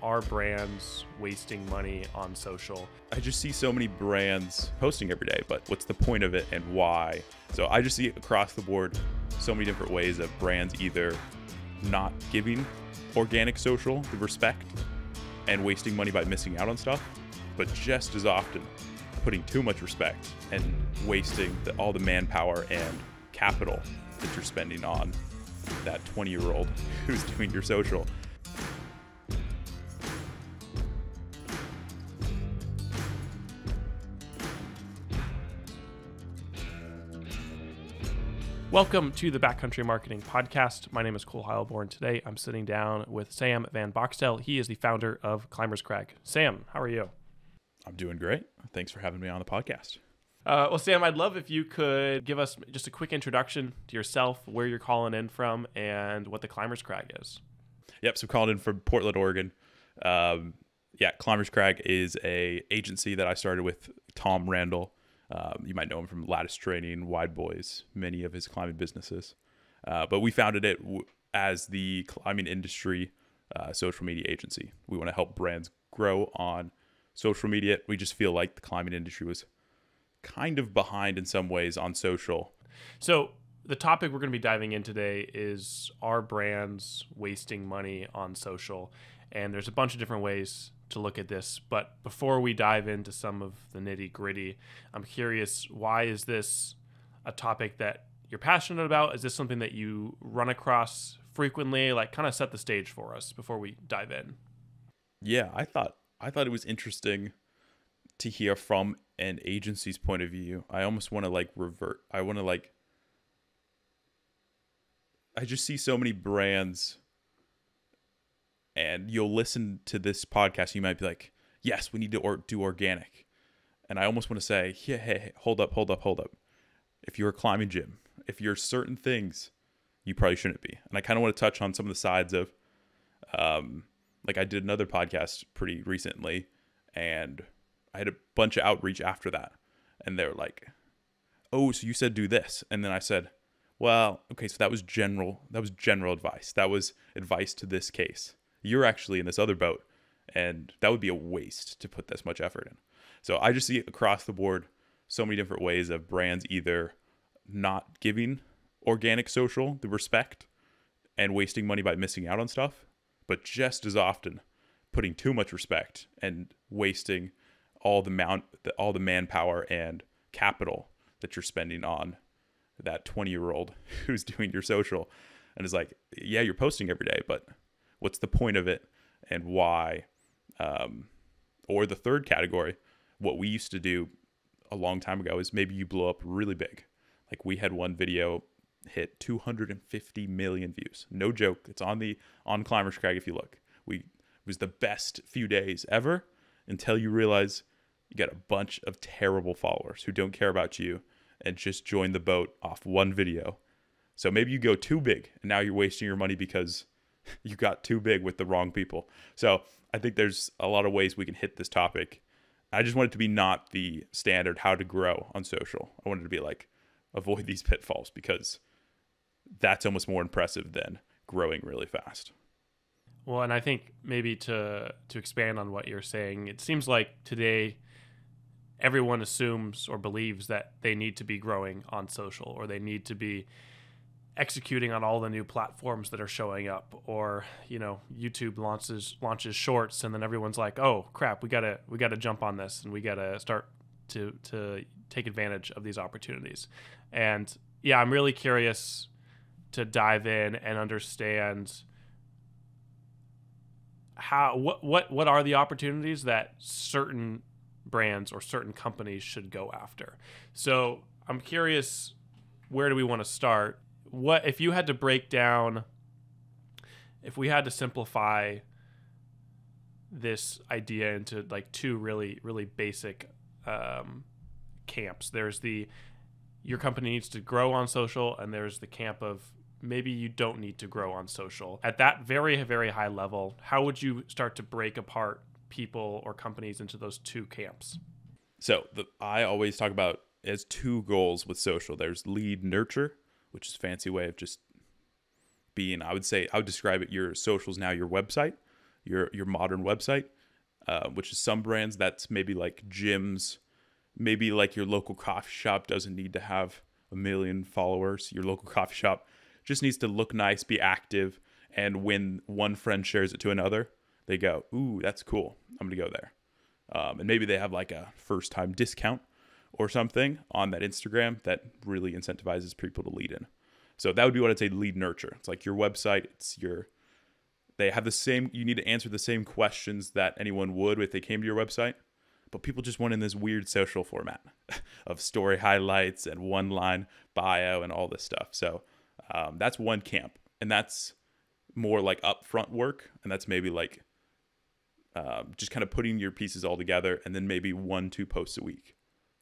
Are brands wasting money on social? I just see so many brands posting every day, but what's the point of it and why? So I just see across the board so many different ways of brands either not giving organic social the respect and wasting money by missing out on stuff, but just as often putting too much respect and wasting all the manpower and capital that you're spending on that 20-year-old who's doing your social. Welcome to the Backcountry Marketing Podcast. My name is Cole Heilborn. Today I'm sitting down with Sam Van Boxtel. He is the founder of Climbers Crag. Sam, how are you? I'm doing great. Thanks for having me on the podcast. Well, Sam, I'd love if you could give us just a quick introduction to yourself, where you're calling in from, and what the Climbers Crag is. Yep, so calling in from Portland, Oregon. Climbers Crag is a agency that I started with Tom Randall. You might know him from Lattice Training, Wide Boys, many of his climbing businesses. But we founded it as the climbing industry social media agency. We want to help brands grow on social media. We just feel like the climbing industry was kind of behind in some ways on social. So the topic we're going to be diving in today is, are brands wasting money on social? And there's a bunch of different ways to look at this. But before we dive into some of the nitty gritty, I'm curious, why is this a topic that you're passionate about? Is this something that you run across frequently? Like, kind of set the stage for us before we dive in. Yeah, I thought it was interesting to hear from an agency's point of view. I almost want to revert. I just see so many brands, and you'll listen to this podcast, you might be like, yes, we need to do organic. And I almost want to say, yeah, hey, hold up. If you're a climbing gym, if you're certain things, you probably shouldn't be. And I kind of want to touch on some of the sides of, I did another podcast pretty recently, and I had a bunch of outreach after that. And they were like, oh, so you said do this. And then I said, well, okay, so that was general advice. That was advice to this case. You're actually in this other boat, and that would be a waste to put this much effort in. So I just see across the board so many different ways of brands either not giving organic social the respect and wasting money by missing out on stuff, but just as often putting too much respect and wasting all the manpower and capital that you're spending on that 20-year-old who's doing your social. And it's like, yeah, you're posting every day, but what's the point of it and why? Or the third category, what we used to do a long time ago is maybe you blow up really big. Like, we had one video hit 250 million views. No joke. It's on Climbers Crag if you look. It was the best few days ever until you realize you got a bunch of terrible followers who don't care about you and just join the boat off one video. So maybe you go too big and now you're wasting your money because you got too big with the wrong people. So I think there's a lot of ways we can hit this topic. I just want it to be not the standard how to grow on social. I wanted to be like, avoid these pitfalls, because that's almost more impressive than growing really fast. Well, and I think maybe to expand on what you're saying, it seems like today everyone assumes or believes that they need to be growing on social, or they need to be executing on all the new platforms that are showing up, or YouTube launches shorts, and then everyone's like, oh crap, we gotta jump on this, and we gotta start to take advantage of these opportunities. And yeah, I'm really curious to dive in and understand what are the opportunities that certain brands or certain companies should go after. So I'm curious, where do we want to start? What if you had to break down, if we had to simplify this idea into like two really, really basic camps? There's your company needs to grow on social, and there's the camp of maybe you don't need to grow on social. At that very, very high level, how would you start to break apart people or companies into those two camps? So I always talk about as two goals with social. There's lead nurture, which is a fancy way of just being, I would describe it, your social's now your website. your modern website, which is some brands that's maybe like gyms, maybe like your local coffee shop doesn't need to have 1 million followers. Your local coffee shop just needs to look nice, be active, and when one friend shares it to another, they go, ooh, that's cool. I'm going to go there. And maybe they have like a first time discount or something on that Instagram that really incentivizes people to lead in. So that would be what I'd say lead nurture. It's like your website, they have the same, you need to answer the same questions that anyone would if they came to your website, but people just want in this weird social format of story highlights and one line bio and all this stuff. So that's one camp, and that's more like upfront work. And that's maybe like just kind of putting your pieces all together, and then maybe 1-2 posts a week.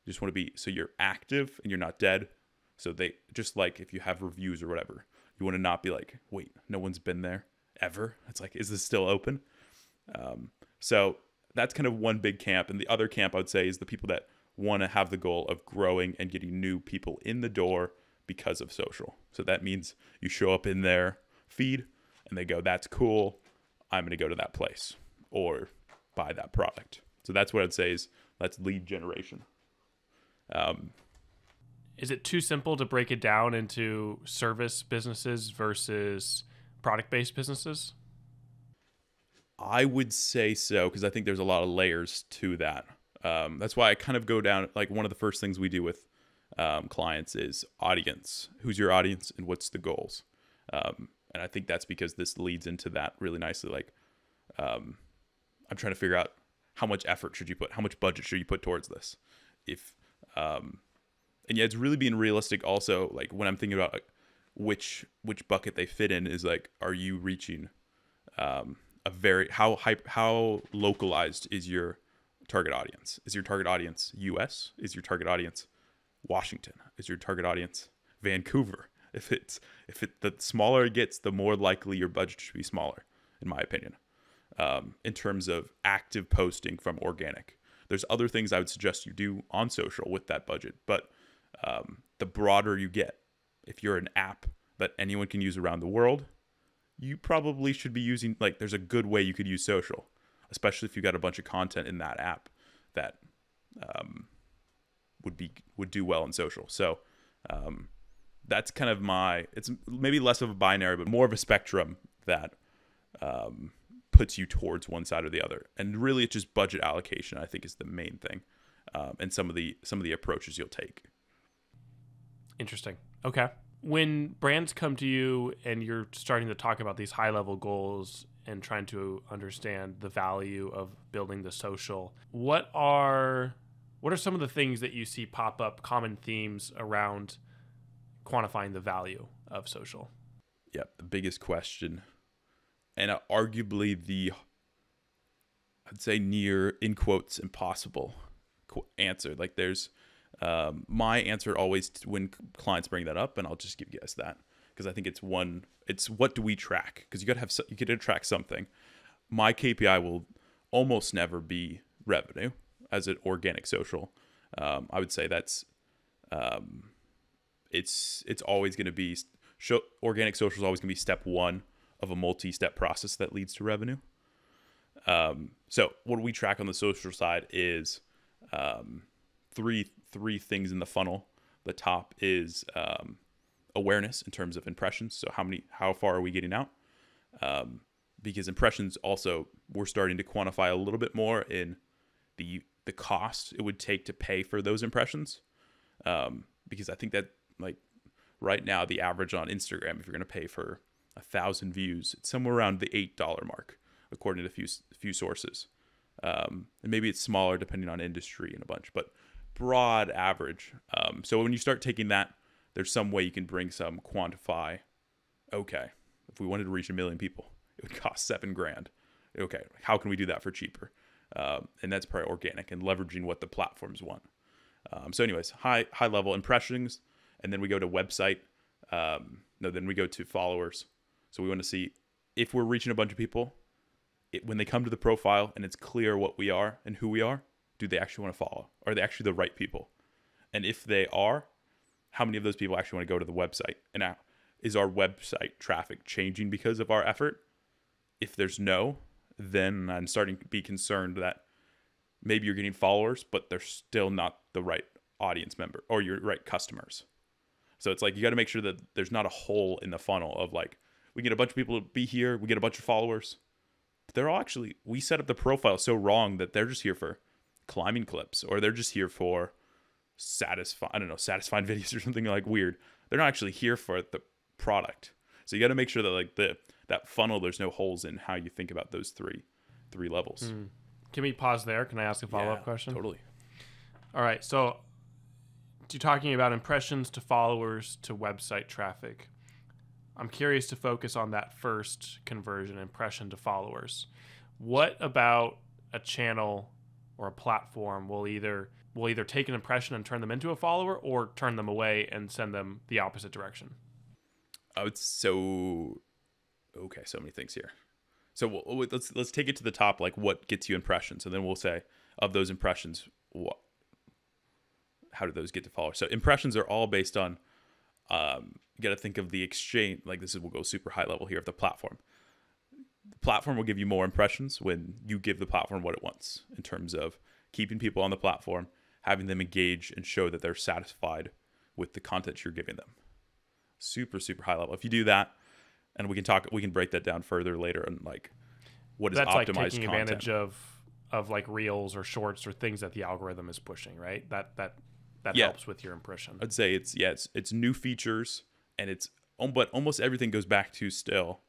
You just want to be, so you're active and you're not dead. So they just like, if you have reviews or whatever, you want to not be like, wait, no one's been there ever. It's like, is this still open? So that's kind of one big camp. And the other camp I would say is the people that want to have the goal of growing and getting new people in the door because of social. So that means you show up in their feed and they go, that's cool, I'm going to go to that place or buy that product. So that's what I'd say is that's lead generation. Is it too simple to break it down into service businesses versus product-based businesses? I would say so, because I think there's a lot of layers to that. That's why I kind of go down, like one of the first things we do with clients is audience. Who's your audience and what's the goals? And I think that's because this leads into that really nicely. Like, I'm trying to figure out how much effort should you put, how much budget should you put towards this? And yeah, it's really being realistic also. Like when I'm thinking about like which bucket they fit in is like, are you reaching how localized is your target audience? Is your target audience US? Is your target audience Washington? Is your target audience Vancouver? The smaller it gets, the more likely your budget should be smaller, in my opinion. In terms of active posting from organic. There's other things I would suggest you do on social with that budget, but the broader you get, if you're an app that anyone can use around the world, you probably should be using, like, there's a good way you could use social, especially if you got a bunch of content in that app that would do well in social. So that's kind of it's maybe less of a binary, but more of a spectrum that puts you towards one side or the other. And really it's just budget allocation, I think, is the main thing. And some of the approaches you'll take. Interesting. Okay. When brands come to you and you're starting to talk about these high level goals and trying to understand the value of building the social, what are some of the things that you see pop up, common themes around quantifying the value of social? Yeah, the biggest question, and arguably I'd say near, in quotes, impossible answer. Like there's my answer always when clients bring that up, and I'll just give you guys that because I think it's what do we track? Because you got to track something. My KPI will almost never be revenue as an organic social. I would say that's it's always going to be organic social is always going to be step one of a multi-step process that leads to revenue. So what we track on the social side is three things in the funnel. The top is awareness in terms of impressions. So how far are we getting out? Because impressions also, we're starting to quantify a little bit more in the cost it would take to pay for those impressions. Because I think that, like, right now the average on Instagram, if you're going to pay for 1,000 views, it's somewhere around the $8 mark, according to a few sources. And maybe it's smaller depending on industry and a bunch, but broad average. So when you start taking that, there's some way you can bring some quantify. Okay, if we wanted to reach 1 million people, it would cost $7,000. Okay, how can we do that for cheaper? And that's probably organic and leveraging what the platforms want. So anyways, high level impressions, and then we go to website. Then we go to followers. So we want to see if we're reaching a bunch of people, when they come to the profile and it's clear what we are and who we are, do they actually want to follow? Are they actually the right people? And if they are, how many of those people actually want to go to the website? And now, is our website traffic changing because of our effort? If there's no, then I'm starting to be concerned that maybe you're getting followers, but they're still not the right audience member or your right customers. So it's like you got to make sure that there's not a hole in the funnel of like, we get a bunch of people to be here, we get a bunch of followers. But they're all actually, we set up the profile so wrong that they're just here for climbing clips, or they're just here for satisfying videos or something like weird. They're not actually here for the product. So you got to make sure that like that funnel, there's no holes in how you think about those three levels. Can we pause there? Can I ask a follow-up question? Totally. All right. So you're talking about impressions to followers to website traffic. I'm curious to focus on that first conversion, impression to followers. What about a channel or a platform will either take an impression and turn them into a follower, or turn them away and send them the opposite direction? So many things here. So let's take it to the top, like what gets you impressions, and then we'll say of those impressions, how do those get to followers? So impressions are all based on, you got to think of the exchange. Like we'll go super high level here of the platform. The platform will give you more impressions when you give the platform what it wants in terms of keeping people on the platform, having them engage and show that they're satisfied with the content you're giving them. Super, super high level. If you do that, and we can break that down further later and like what is optimized content. That's like taking advantage of like reels or shorts or things that the algorithm is pushing, right? That helps with your impression. I'd say it's new features, and but almost everything goes back to still.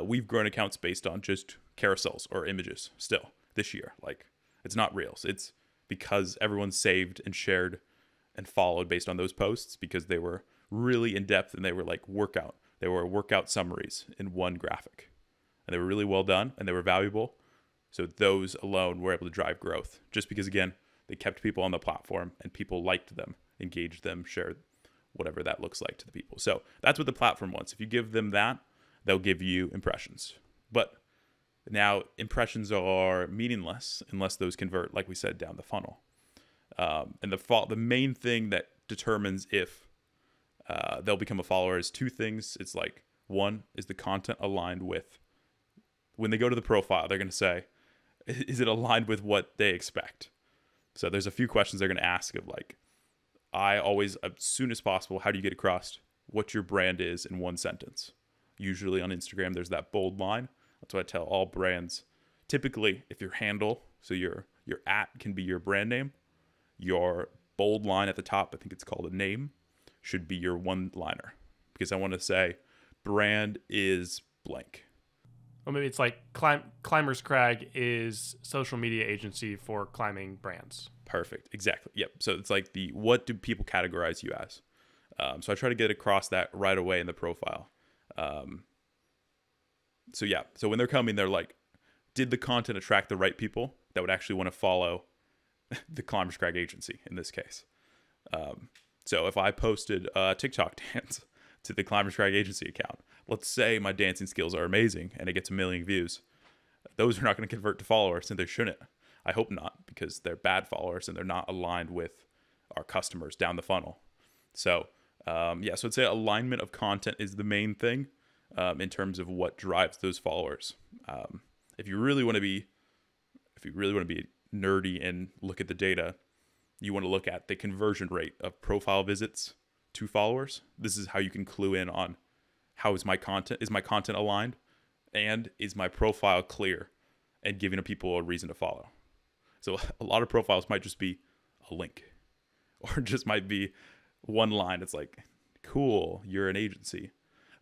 We've grown accounts based on just carousels or images still this year. Like it's not reels. It's because everyone saved and shared and followed based on those posts because they were really in depth and they were like workout. They were workout summaries in one graphic, and they were really well done and they were valuable. So those alone were able to drive growth just because, again, they kept people on the platform and people liked them, engaged them, shared whatever that looks like to the people. So that's what the platform wants. If you give them that, they'll give you impressions. But now impressions are meaningless unless those convert, like we said, down the funnel. And the main thing that determines if they'll become a follower is two things. It's like, one is the content aligned with, when they go to the profile, they're going to say, is it aligned with what they expect? So there's a few questions they're going to ask of like, I always, as soon as possible, how do you get across what your brand is in one sentence? Usually on Instagram, there's that bold line. That's what I tell all brands. Typically, if your handle, so your @ can be your brand name, your bold line at the top, I think it's called a name, should be your one-liner. Because I want to say, brand is blank. Or maybe it's like Climbers Crag is social media agency for climbing brands. Perfect. Exactly. Yep. So it's like what do people categorize you as? So I try to get across that right away in the profile. So when they're coming, they're like, did the content attract the right people that would actually want to follow the Climbers Crag agency in this case? So if I posted a TikTok dance to the Climbers Crag agency account, let's say my dancing skills are amazing and it gets 1 million views, those are not going to convert to followers, and they shouldn't. I hope not, because they're bad followers and they're not aligned with our customers down the funnel. So so I'd say alignment of content is the main thing in terms of what drives those followers. If you really want to be nerdy and look at the data, you want to look at the conversion rate of profile visits to followers. This is how you can clue in on how is my content aligned, and is my profile clear and giving people a reason to follow. So a lot of profiles might just be a link, or just might be one line. It's like, cool, you're an agency.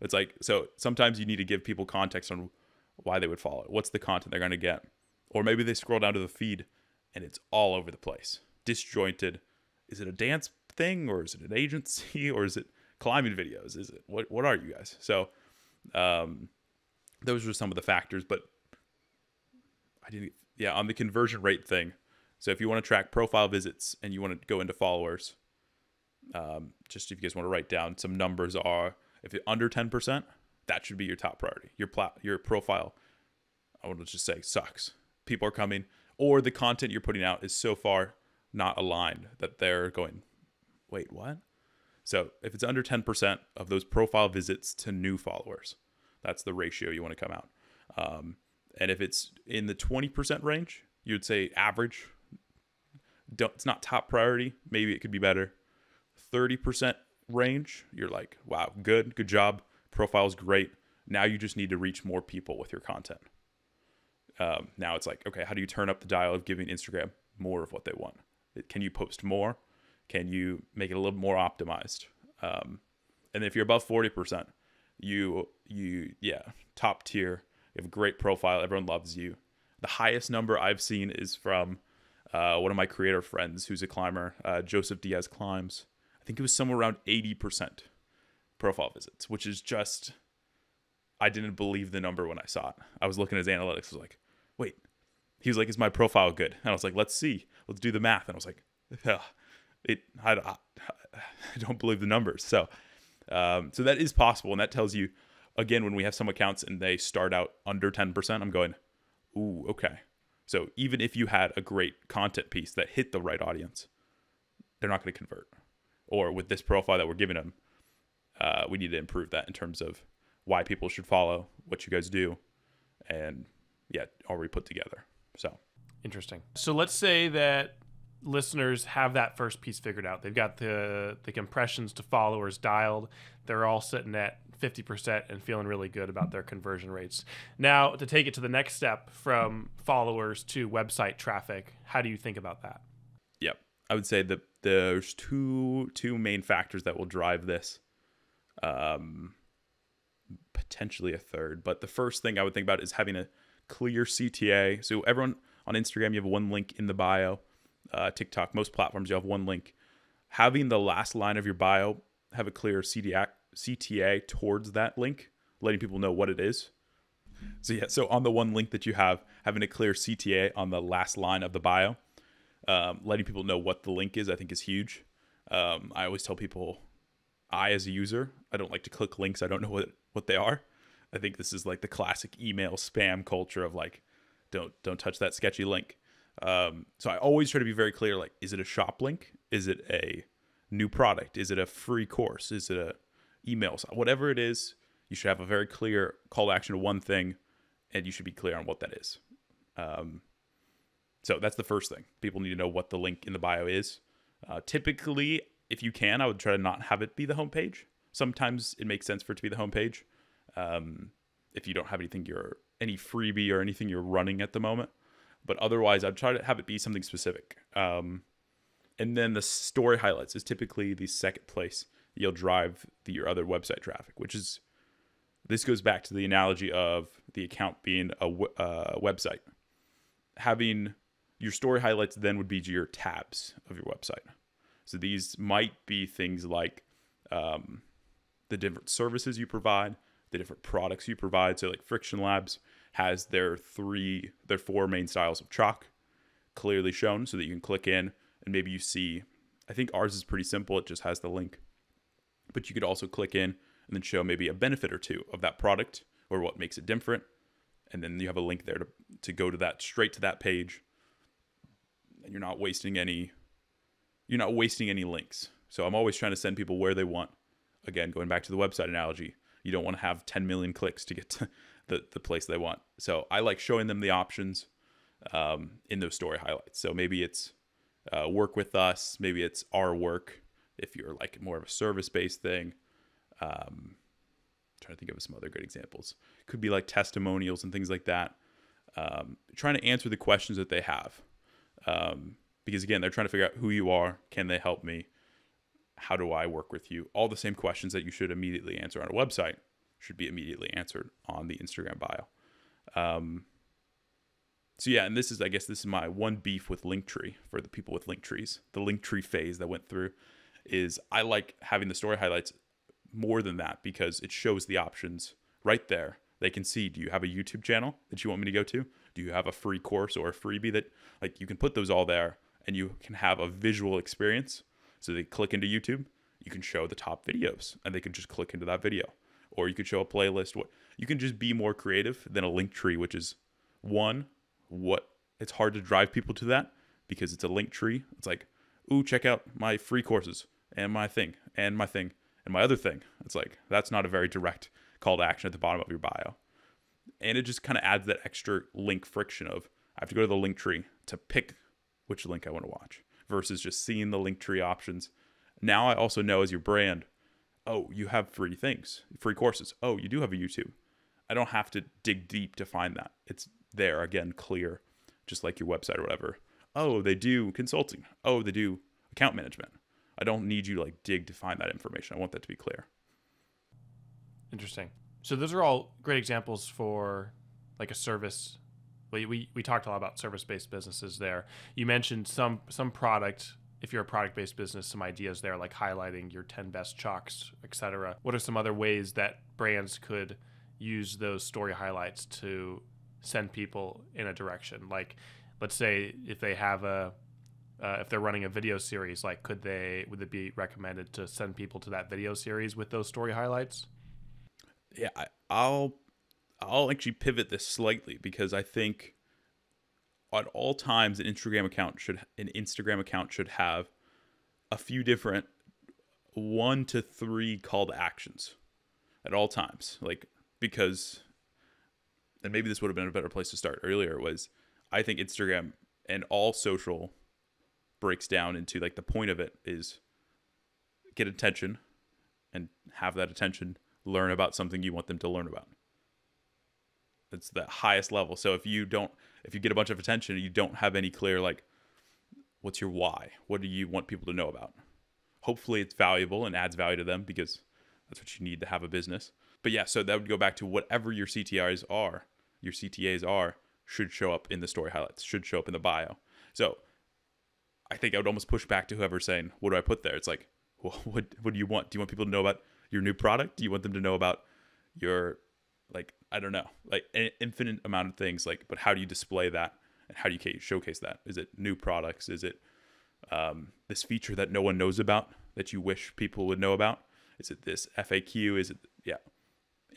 It's like, so sometimes you need to give people context on why they would follow. What's the content they're going to get? Or maybe they scroll down to the feed and it's all over the place, disjointed. Is it a dance thing, or is it an agency, or is it climbing videos? Is it what are you guys? So those are some of the factors, but on the conversion rate thing. So if you want to track profile visits and you want to go into followers, just if you guys want to write down some numbers, are if it's under 10%, that should be your top priority. Your profile, I want to just say, sucks. People are coming, or the content you're putting out is so far not aligned that they're going, wait, what? So if it's under 10% of those profile visits to new followers, that's the ratio you want to come out. And if it's in the 20% range, you'd say average. It's not top priority. Maybe it could be better. 30% range, you're like, wow, good job. Profile's great. Now you just need to reach more people with your content. Now it's like, okay, how do you turn up the dial of giving Instagram more of what they want? Can you post more? Can you make it a little more optimized? And if you're above 40%, yeah, top tier. You have a great profile. Everyone loves you. The highest number I've seen is from one of my creator friends who's a climber, Joseph Diaz Climbs. I think it was somewhere around 80% profile visits, which is just, I didn't believe the number when I saw it. I was looking at his analytics. I was like, wait. He was like, is my profile good? And I was like, let's see. Let's do the math. And I was like, I don't believe the numbers. So that is possible. And that tells you, again, when we have some accounts and they start out under 10%, I'm going, ooh, okay. So even if you had a great content piece that hit the right audience, they're not going to convert. Or with this profile that we're giving them, we need to improve that in terms of why people should follow, what you guys do, and yeah, already put together. So interesting. So let's say that listeners have that first piece figured out. They've got the impressions to followers dialed. They're all sitting at 50% and feeling really good about their conversion rates. Now, to take it to the next step from followers to website traffic, how do you think about that? Yep. I would say that there's two main factors that will drive this. Potentially a third. But the first thing I would think about is having a clear CTA. So everyone on Instagram, you have one link in the bio. TikTok, most platforms, you have one link. Having the last line of your bio have a clear CTA towards that link, letting people know what it is. So yeah, so on the one link that you have, having a clear CTA on the last line of the bio, letting people know what the link is, I think is huge. I always tell people, as a user, I don't like to click links I don't know what they are. I think this is like the classic email spam culture of like, don't touch that sketchy link. So I always try to be very clear, like, is it a shop link? Is it a new product? Is it a free course? Is it a email? Whatever it is, you should have a very clear call to action to one thing, and you should be clear on what that is. So that's the first thing. People need to know what the link in the bio is. Typically, if you can, I would try to not have it be the homepage. Sometimes it makes sense for it to be the homepage. If you don't have any freebie or anything you're running at the moment. But otherwise, I'd try to have it be something specific. And then the story highlights is typically the second place you'll drive your other website traffic, this goes back to the analogy of the account being a website. Having your story highlights then would be your tabs of your website. So these might be things like the different services you provide, the different products you provide. So like Friction Labs has their four main styles of chalk clearly shown so that you can click in and maybe you see, I think ours is pretty simple. It just has the link, but you could also click in and then show maybe a benefit or two of that product or what makes it different. And then you have a link there to go to that, straight to that page. And you're not wasting any links. So I'm always trying to send people where they want. Again, going back to the website analogy, you don't want to have 10 million clicks to get to the place they want. So I like showing them the options in those story highlights. So maybe it's work with us. Maybe it's our work if you're like more of a service-based thing. Trying to think of some other good examples. Could be like testimonials and things like that. Trying to answer the questions that they have. Because again, they're trying to figure out who you are. Can they help me? How do I work with you? All the same questions that you should immediately answer on a website should be immediately answered on the Instagram bio. So yeah, and this is my one beef with Linktree for the people with Linktrees. The Linktree phase that went through is I like having the story highlights more than that because it shows the options right there. They can see, do you have a YouTube channel that you want me to go to? Do you have a free course or a freebie that like you can put those all there and you can have a visual experience. So they click into YouTube, you can show the top videos and they can just click into that video. Or you could show a playlist. You can just be more creative than a Linktree, which is it's hard to drive people to that because it's a Linktree. It's like, ooh, check out my free courses and my thing and my thing and my other thing. It's like, that's not a very direct call to action at the bottom of your bio. And it just kind of adds that extra link friction of I have to go to the link tree to pick which link I want to watch versus just seeing the link tree options. Now I also know as your brand, oh, you have free things, free courses. Oh, you do have a YouTube. I don't have to dig deep to find that. It's there, again, clear, just like your website or whatever. Oh, they do consulting. Oh, they do account management. I don't need you to like dig to find that information. I want that to be clear. Interesting. So those are all great examples for like a service. We talked a lot about service-based businesses there. You mentioned some product. If you're a product-based business, some ideas there like highlighting your 10 best chalks, etc. What are some other ways that brands could use those story highlights to send people in a direction? Like, let's say if they have if they're running a video series, like would it be recommended to send people to that video series with those story highlights? Yeah, I'll actually pivot this slightly because I think at all times an Instagram account should have a few different 1 to 3 call to actions at all times. Like, because, and maybe this would have been a better place to start earlier, was I think Instagram and all social breaks down into like the point of it is get attention and have that attention learn about something you want them to learn about. It's the highest level. So if you get a bunch of attention and you don't have any clear, like, what's your why? What do you want people to know about? Hopefully it's valuable and adds value to them because that's what you need to have a business. But yeah, so that would go back to whatever your CTAs are should show up in the story highlights, should show up in the bio. So I think I would almost push back to whoever's saying, what do I put there? It's like, well, what do you want? Do you want people to know about your new product? Do you want them to know about your, like, I don't know, like an infinite amount of things, like, but how do you display that and how do you showcase that? Is it new products? Is it this feature that no one knows about that you wish people would know about? Is it this FAQ? Is it, yeah,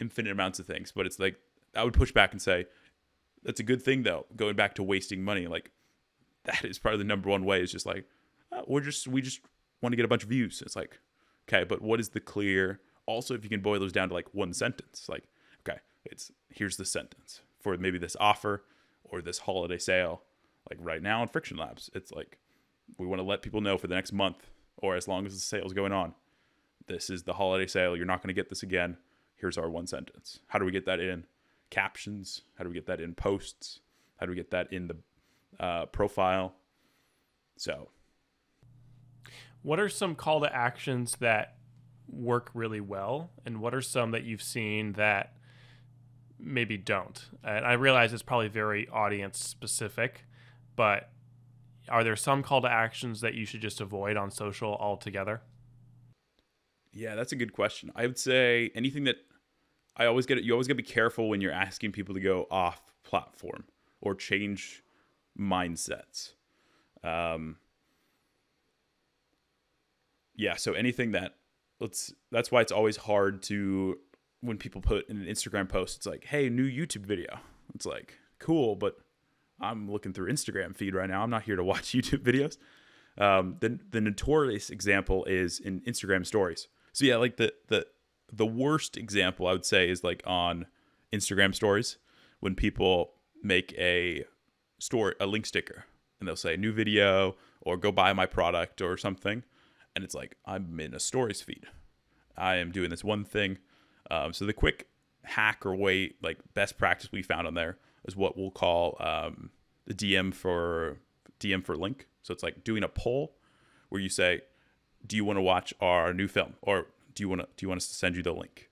infinite amounts of things. But it's like, I would push back and say, that's a good thing though. Going back to wasting money, like that is probably the number one way is just like, we just want to get a bunch of views. It's like, okay, but what is the clear, also if you can boil those down to like one sentence, like, okay, here's the sentence for maybe this offer or this holiday sale. Like right now in Friction Labs, it's like, we want to let people know for the next month or as long as the sale's going on, this is the holiday sale. You're not going to get this again. Here's our one sentence. How do we get that in captions? How do we get that in posts? How do we get that in the profile? So what are some call to actions that work really well? And what are some that you've seen that maybe don't? And I realize it's probably very audience specific, but are there some call to actions that you should just avoid on social altogether? Yeah, that's a good question. I would say anything that you always got to be careful when you're asking people to go off platform or change mindsets. Yeah, so anything that's why it's always hard to, when people put in an Instagram post, it's like, hey, new YouTube video. It's like, cool, but I'm looking through Instagram feed right now. I'm not here to watch YouTube videos. The notorious example is in Instagram stories. So yeah, like the worst example I would say is like on Instagram stories when people make a link sticker and they'll say new video or go buy my product or something. And it's like, I'm in a stories feed. I am doing this one thing. So the quick hack or way, like best practice we found on there is what we'll call the DM for link. So it's like doing a poll where you say, do you want to watch our new film? Or do you want us to send you the link?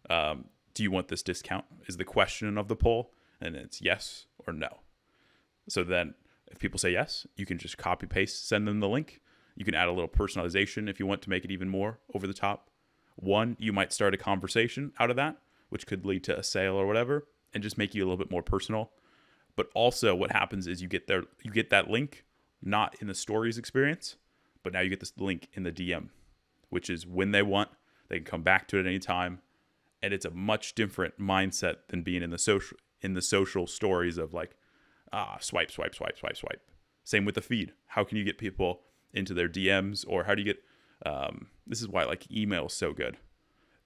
Do you want this discount? Is the question of the poll. And it's yes or no. So then if people say yes, you can just copy paste, send them the link. You can add a little personalization if you want to make it even more over the top. One, you might start a conversation out of that, which could lead to a sale or whatever, and just make you a little bit more personal. But also what happens is you get that link, not in the stories experience, but now you get this link in the DM, which is when they want, they can come back to it at any time. And it's a much different mindset than being in the social stories of like, swipe, swipe, swipe, swipe, swipe. Same with the feed. How can you get people into their DMs, or how do you get, this is why like email is so good.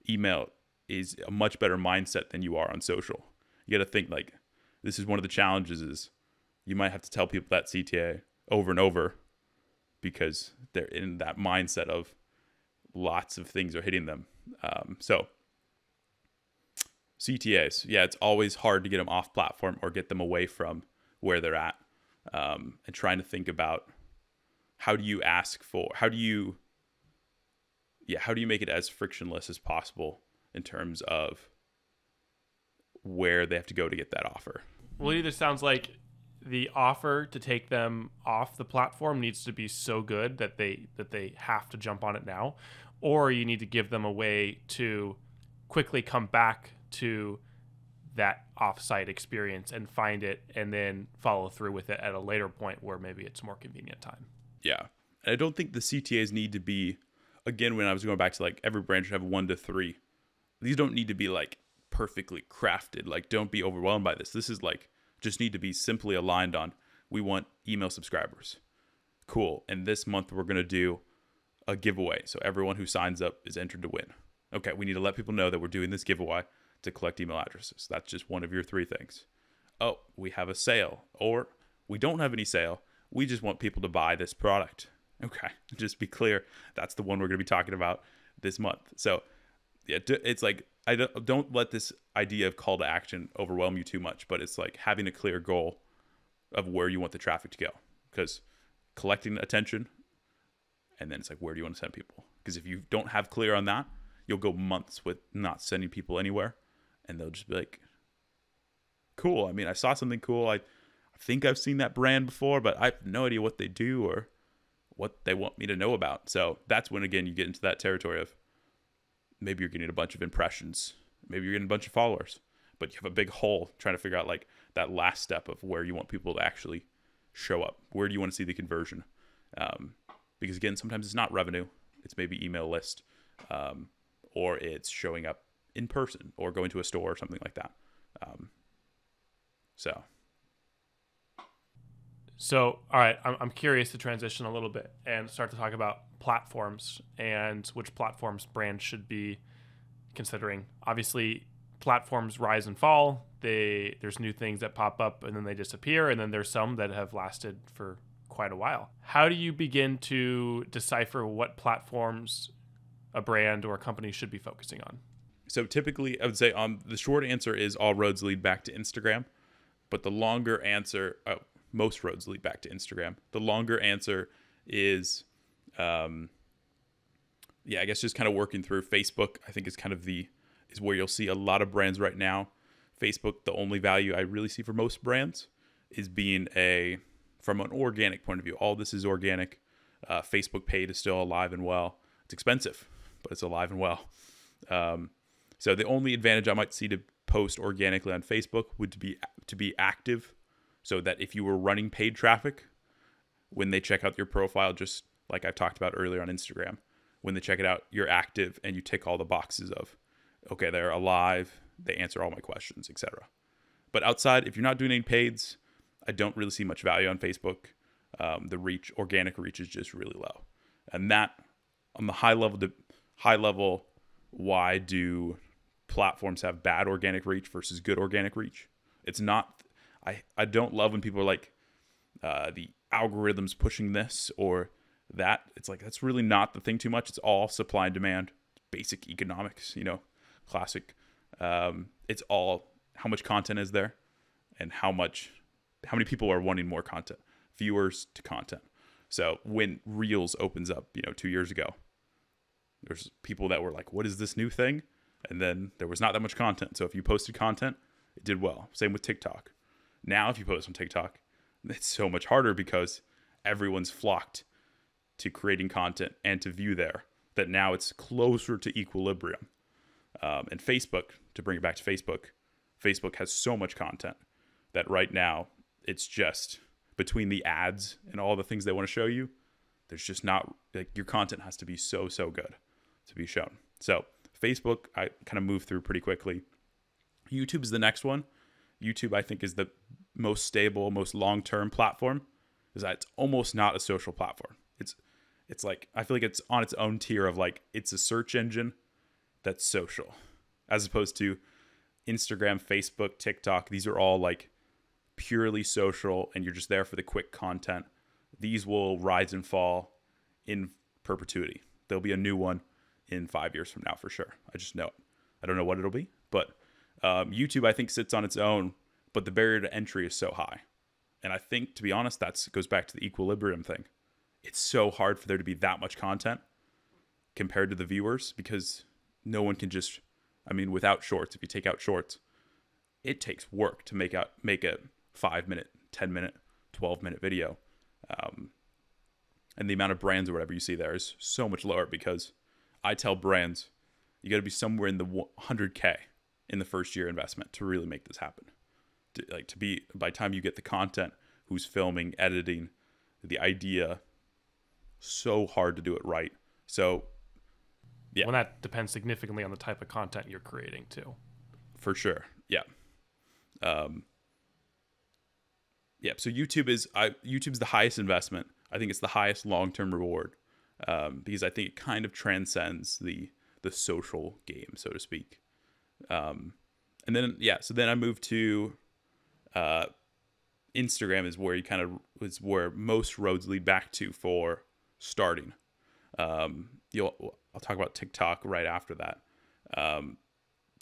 Email is a much better mindset than you are on social. you got to think like this is one of the challenges is you might have to tell people that CTA over and over because they're in that mindset of lots of things are hitting them. So CTAs, yeah, it's always hard to get them off platform or get them away from where they're at. And trying to think about how do you make it as frictionless as possible in terms of where they have to go to get that offer. Well, it either sounds like the offer to take them off the platform needs to be so good that they have to jump on it now, or you need to give them a way to quickly come back to that offsite experience and find it and then follow through with it at a later point where maybe it's more convenient time. Yeah. And I don't think the CTAs need to be, again, when I was going back to like every brand should have 1 to 3. These don't need to be like perfectly crafted. Like, don't be overwhelmed by this. This is like, just need to be simply aligned on, we want email subscribers. Cool. And this month we're going to do a giveaway. So everyone who signs up is entered to win. Okay. We need to let people know that we're doing this giveaway to collect email addresses. That's just one of your 3 things. Oh, we have a sale, or we don't have any sale. We just want people to buy this product. Okay. Just be clear. That's the one we're going to be talking about this month. So yeah, it's like, I don't let this idea of call to action overwhelm you too much, but it's like having a clear goal of where you want the traffic to go, because collecting attention, and then it's like, where do you want to send people? Because if you don't have clear on that, you'll go months with not sending people anywhere, and they'll just be like, cool. I mean, I saw something cool. I think I've seen that brand before, but I have no idea what they do or what they want me to know about. So that's when, again, you get into that territory of maybe you're getting a bunch of impressions, maybe you're getting a bunch of followers, but you have a big hole trying to figure out like that last step of where you want people to actually show up. Where do you want to see the conversion? Because again, sometimes it's not revenue. It's maybe email list, or it's showing up in person or going to a store or something like that. So, all right, I'm curious to transition a little bit and start to talk about platforms and which platforms brands should be considering. Obviously, platforms rise and fall. There's new things that pop up and then they disappear, and then there's some that have lasted for quite a while. How do you begin to decipher what platforms a brand or a company should be focusing on? So typically, I would say the short answer is all roads lead back to Instagram, but the longer answer, most roads lead back to Instagram. The longer answer is, I guess just kind of working through Facebook. I think is kind of is where you'll see a lot of brands right now. Facebook, the only value I really see for most brands is being from an organic point of view. All this is organic. Facebook paid is still alive and well. It's expensive, but it's alive and well. So the only advantage I might see to post organically on Facebook would be to be active, so that if you were running paid traffic, when they check out your profile, just like I talked about earlier on Instagram, when they check it out, you're active and you tick all the boxes of, okay, they're alive, they answer all my questions, etc. But outside, if you're not doing any paids, I don't really see much value on Facebook. The organic reach is just really low. And that, on the high level, why do platforms have bad organic reach versus good organic reach? It's not, I don't love when people are like, the algorithm's pushing this or that. It's like, that's really not the thing too much. It's all supply and demand, basic economics, classic. It's all how much content is there and how many people are wanting more content, viewers to content. So when Reels opens up, 2 years ago, there's people that were like, what is this new thing? And then there was not that much content. So if you posted content, it did well. Same with TikTok. Now, if you post on TikTok, it's so much harder because everyone's flocked to creating content and to view there, that now it's closer to equilibrium. And Facebook, to bring it back to Facebook has so much content that right now it's just between the ads and all the things they want to show you, there's just not, like, your content has to be so good to be shown. So Facebook, I kind of moved through pretty quickly. YouTube is the next one. YouTube, I think, is the most stable, most long-term platform, is that it's almost not a social platform. It's like, I feel like it's on its own tier of like, it's a search engine that's social, as opposed to Instagram, Facebook, TikTok, these are all like purely social, and you're just there for the quick content. These will rise and fall in perpetuity. There'll be a new one in 5 years from now for sure. I just know it. I don't know what it'll be, but YouTube, I think, sits on its own, but the barrier to entry is so high. And I think, to be honest, that goes back to the equilibrium thing. It's so hard for there to be that much content compared to the viewers, because no one can just, I mean, without shorts, if you take out shorts, it takes work to make a 5-minute, 10-minute, 12-minute video. And the amount of brands or whatever you see there is so much lower, because I tell brands, you got to be somewhere in the 100K in the first year investment to really make this happen. To be, by the time you get the content, who's filming, editing, the idea, so hard to do it right. So, yeah. Well, that depends significantly on the type of content you're creating too. For sure. Yeah. Yeah. So YouTube's the highest investment. I think it's the highest long-term reward, because I think it kind of transcends the social game, so to speak. And then, so then I moved to Instagram is where most roads lead back to for starting. I'll talk about TikTok right after that.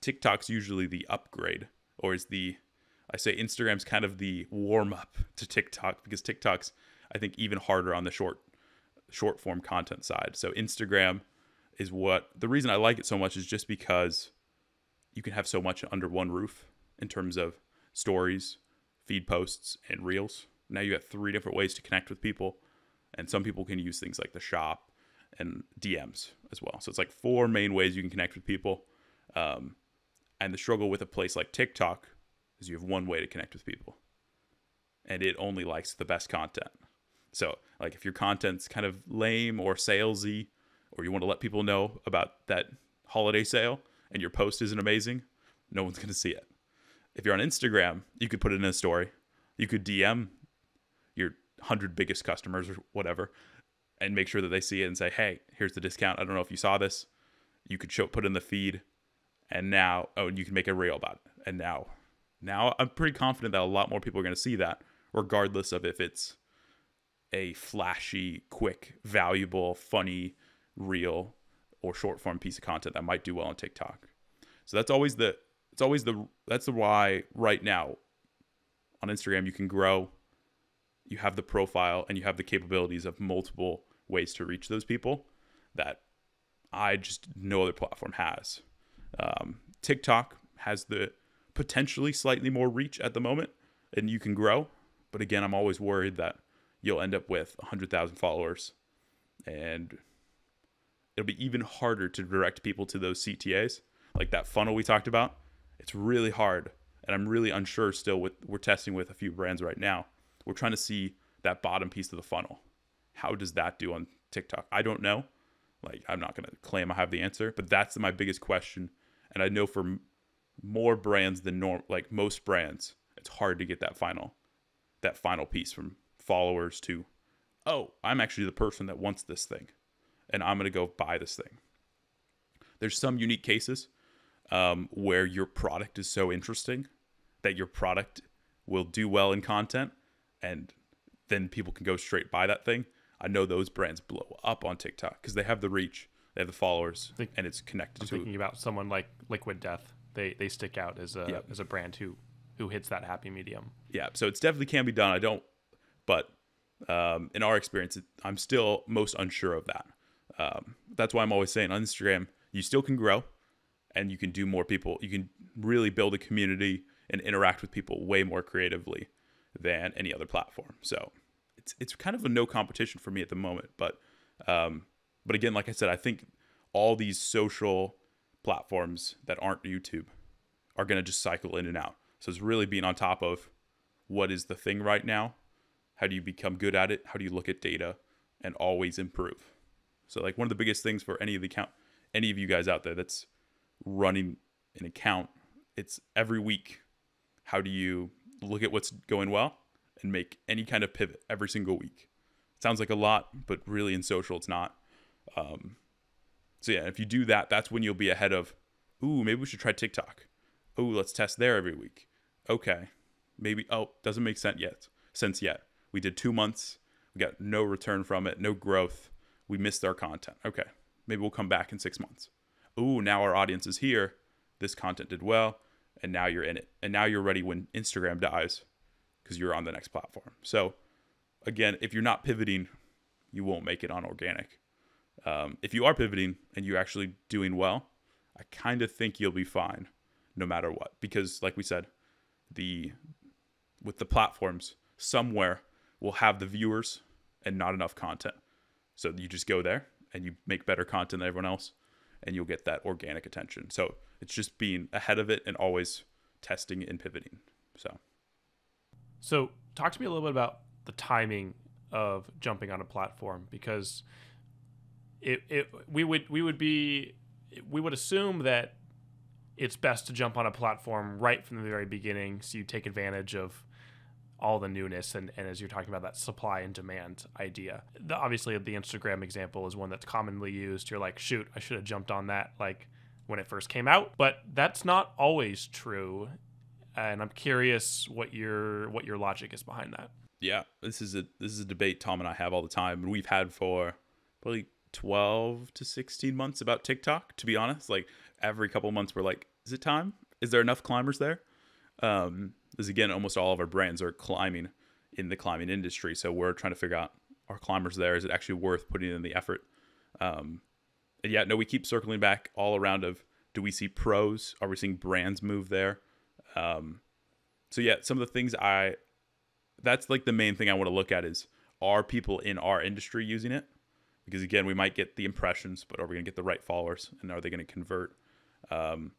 TikTok's usually the upgrade, or I say Instagram's kind of the warm up to TikTok, because TikTok's, I think, even harder on the short form content side. So Instagram is the reason I like it so much is just because you can have so much under one roof in terms of stories, feed posts, and reels. Now you got 3 different ways to connect with people, and some people can use things like the shop and DMs as well. So it's like 4 main ways you can connect with people. And the struggle with a place like TikTok is you have 1 way to connect with people, and it only likes the best content. So like if your content's kind of lame or salesy, or you want to let people know about that holiday sale and your post isn't amazing, no one's going to see it. If you're on Instagram, you could put it in a story. You could DM your 100 biggest customers or whatever and make sure that they see it and say, hey, here's the discount. I don't know if you saw this. You could put it in the feed, and now, and you can make a reel about it. And now I'm pretty confident that a lot more people are going to see that, regardless of if it's a flashy, quick, valuable, funny reel or short form piece of content that might do well on TikTok. So that's the why right now on Instagram you can grow, you have the profile, and you have the capabilities of multiple ways to reach those people that no other platform has. TikTok has the potentially slightly more reach at the moment, and you can grow. But again, I'm always worried that you'll end up with 100,000 followers, and it'll be even harder to direct people to those CTAs, like that funnel we talked about. It's really hard, and I'm really unsure still. We're testing with a few brands right now. We're trying to see that bottom piece of the funnel. How does that do on TikTok? I don't know. Like, I'm not going to claim I have the answer, but that's my biggest question. And I know for more brands than like most brands, it's hard to get that final piece from followers to, oh, I'm actually the person that wants this thing, and I'm going to go buy this thing. There's some unique cases where your product is so interesting that your product will do well in content, and then people can go straight buy that thing. I know those brands blow up on TikTok because they have the reach, they have the followers, and it's connected I'm thinking about someone like Liquid Death. They stick out as a brand who hits that happy medium. Yeah, so it's definitely can be done. But in our experience, I'm still most unsure of that. That's why I'm always saying on Instagram, you still can grow, and you can do more people. You can really build a community and interact with people way more creatively than any other platform. So it's kind of a no competition for me at the moment. But again, like I said, I think all these social platforms that aren't YouTube are going to just cycle in and out. So it's really being on top of what is the thing right now. How do you become good at it? How do you look at data and always improve? So like one of the biggest things for any of you guys out there that's running an account, it's every week. How do you look at what's going well and make any kind of pivot every single week? It sounds like a lot, but really in social, it's not. So yeah, if you do that, that's when you'll be ahead of, ooh, maybe we should try TikTok. Oh, let's test there every week. Okay, maybe. Oh, doesn't make sense yet. We did 2 months. We got no return from it, no growth. We missed our content. Okay, maybe we'll come back in 6 months. Ooh, now our audience is here. This content did well, and now you're in it. And now you're ready when Instagram dies because you're on the next platform. So again, if you're not pivoting, you won't make it on organic. If you are pivoting and you're actually doing well, I kind of think you'll be fine no matter what. Because like we said, with the platforms, somewhere we'll have the viewers and not enough content. So you just go there and you make better content than everyone else, and you'll get that organic attention. So it's just being ahead of it and always testing and pivoting. So talk to me a little bit about the timing of jumping on a platform, because we would assume that it's best to jump on a platform right from the very beginning, so you take advantage of all the newness and as you're talking about that supply and demand idea. Obviously the Instagram example is one that's commonly used. You're like, shoot, I should have jumped on that like when it first came out, but that's not always true. And I'm curious what your logic is behind that. Yeah, this is a debate Tom and I have all the time, and we've had for probably 12 to 16 months about TikTok, to be honest. Like every couple of months we're like, is it time? Is there enough climbers there? Because again, almost all of our brands are climbing in the climbing industry. So we're trying to figure out, are climbers there? Is it actually worth putting in the effort? And yeah, no, we keep circling back all around of, do we see pros? Are we seeing brands move there? So yeah, some of the things that's like the main thing I want to look at is, are people in our industry using it? Because again, we might get the impressions, but are we going to get the right followers, and are they going to convert? And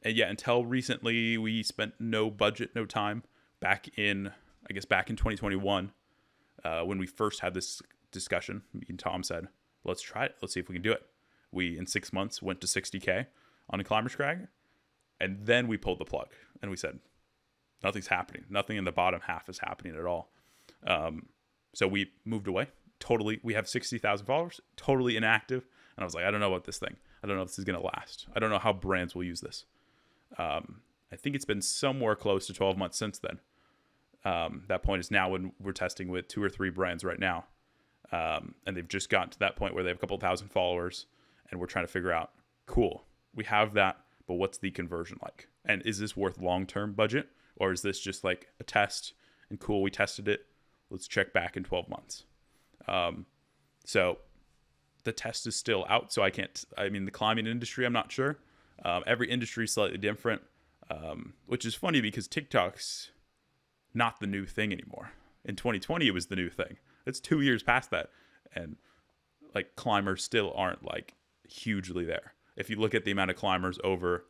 yeah, until recently, we spent no budget, no time back in 2021, when we first had this discussion. Me and Tom said, let's try it. Let's see if we can do it. We, in 6 months, went to 60K on a Climber's Crag. And then we pulled the plug and we said, nothing's happening. Nothing in the bottom half is happening at all. So we moved away. Totally. We have 60,000 followers, totally inactive. And I was like, I don't know about this thing. I don't know if this is going to last. I don't know how brands will use this. I think it's been somewhere close to 12 months since then. That point is now when we're testing with 2 or 3 brands right now. And they've just gotten to that point where they have a couple thousand followers, and we're trying to figure out, cool, we have that, but what's the conversion like? And is this worth long-term budget, or is this just like a test and cool, we tested it, let's check back in 12 months. So the test is still out. So the climbing industry, I'm not sure. Every industry is slightly different, which is funny because TikTok's not the new thing anymore. In 2020, it was the new thing. It's 2 years past that. And like climbers still aren't like hugely there. If you look at the amount of climbers over,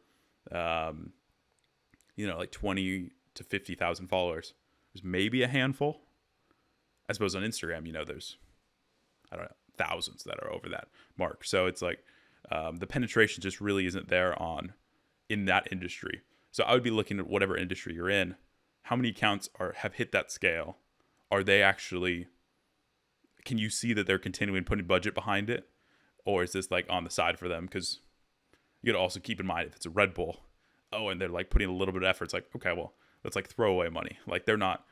like 20 to 50,000 followers, there's maybe a handful. I suppose on Instagram, there's, I don't know, thousands that are over that mark. So it's like the penetration just really isn't there in that industry. So I would be looking at whatever industry you're in. How many accounts have hit that scale? Are they actually, can you see that they're continuing putting budget behind it? Or is this like on the side for them? Because you got to also keep in mind, if it's a Red Bull, and they're like putting a little bit of effort, it's like, okay, well, that's like throwaway money. Like they're not.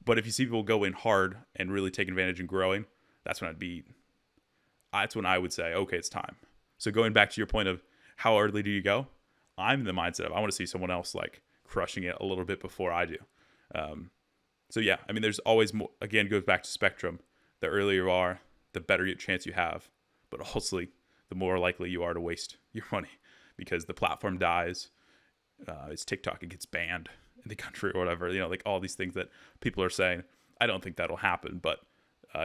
But if you see people go in hard and really take advantage and growing, that's when I would say, okay, it's time. So going back to your point of how early do you go? I'm in the mindset of, I want to see someone else like crushing it a little bit before I do. So yeah, there's always more, again, goes back to spectrum. The earlier you are, the better chance you have, but also the more likely you are to waste your money because the platform dies. It's TikTok, it gets banned in the country or whatever, like all these things that people are saying. I don't think that'll happen, but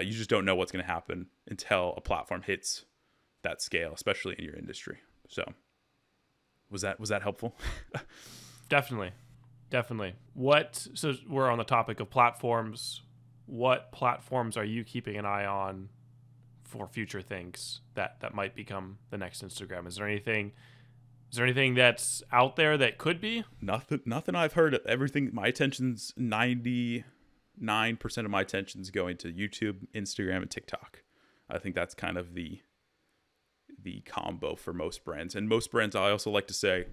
you just don't know what's going to happen until a platform hits that scale, especially in your industry. So was that helpful? Definitely. So we're on the topic of platforms. What platforms are you keeping an eye on for future things that might become the next Instagram? Is there anything that's out there that could be? Nothing I've heard. Everything, my attention's 99% of my attention's going to YouTube, Instagram, and TikTok. I think that's kind of the combo for most brands. And most brands, I also like to say,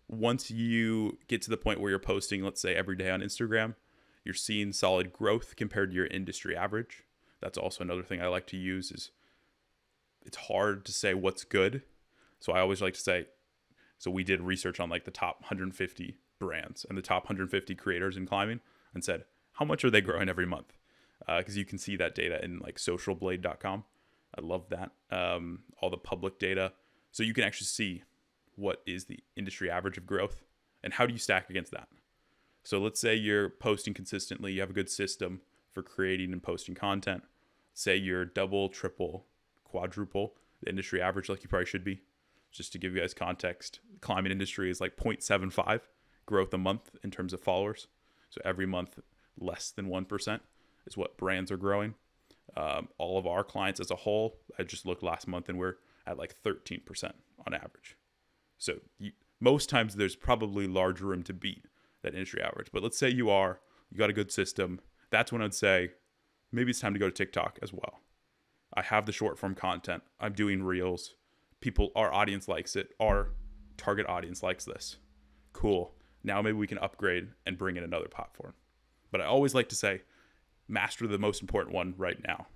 once you get to the point where you're posting, let's say every day on Instagram, you're seeing solid growth compared to your industry average. That's also another thing I like to use is it's hard to say what's good. So I always like to say, so we did research on like the top 150 brands and the top 150 creators in climbing and said, how much are they growing every month? Because you can see that data in like socialblade.com. I love that. All the public data. So you can actually see what is the industry average of growth and how do you stack against that? So let's say you're posting consistently, you have a good system for creating and posting content. Say you're double, triple, quadruple the industry average like you probably should be. Just to give you guys context, the climbing industry is like 0.75 growth a month in terms of followers. So every month, less than 1% is what brands are growing. All of our clients as a whole, I just looked last month and we're at like 13% on average. So most times there's probably large room to beat that industry average. But let's say you got a good system. That's when I'd say maybe it's time to go to TikTok as well. I have the short form content. I'm doing reels. Our audience likes it. Our target audience likes this. Cool. Now maybe we can upgrade and bring in another platform. But I always like to say, master the most important one right now.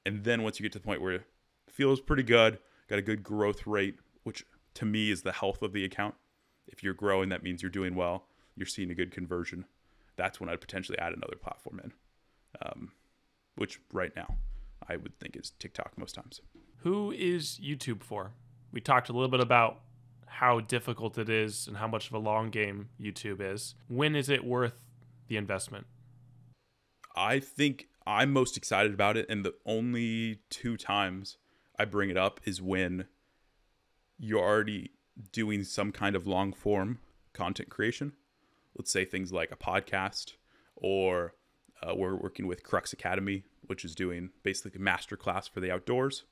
And then once you get to the point where it feels pretty good, got a good growth rate, which to me is the health of the account. If you're growing, that means you're doing well. You're seeing a good conversion. That's when I'd potentially add another platform in, which right now I would think is TikTok most times. Who is YouTube for? We talked a little bit about how difficult it is and how much of a long game YouTube is. When is it worth the investment? I think I'm most excited about it, and the only 2 times I bring it up is when you're already doing some kind of long form content creation. Let's say things like a podcast, or we're working with Crux Academy, which is doing basically a masterclass for the outdoors.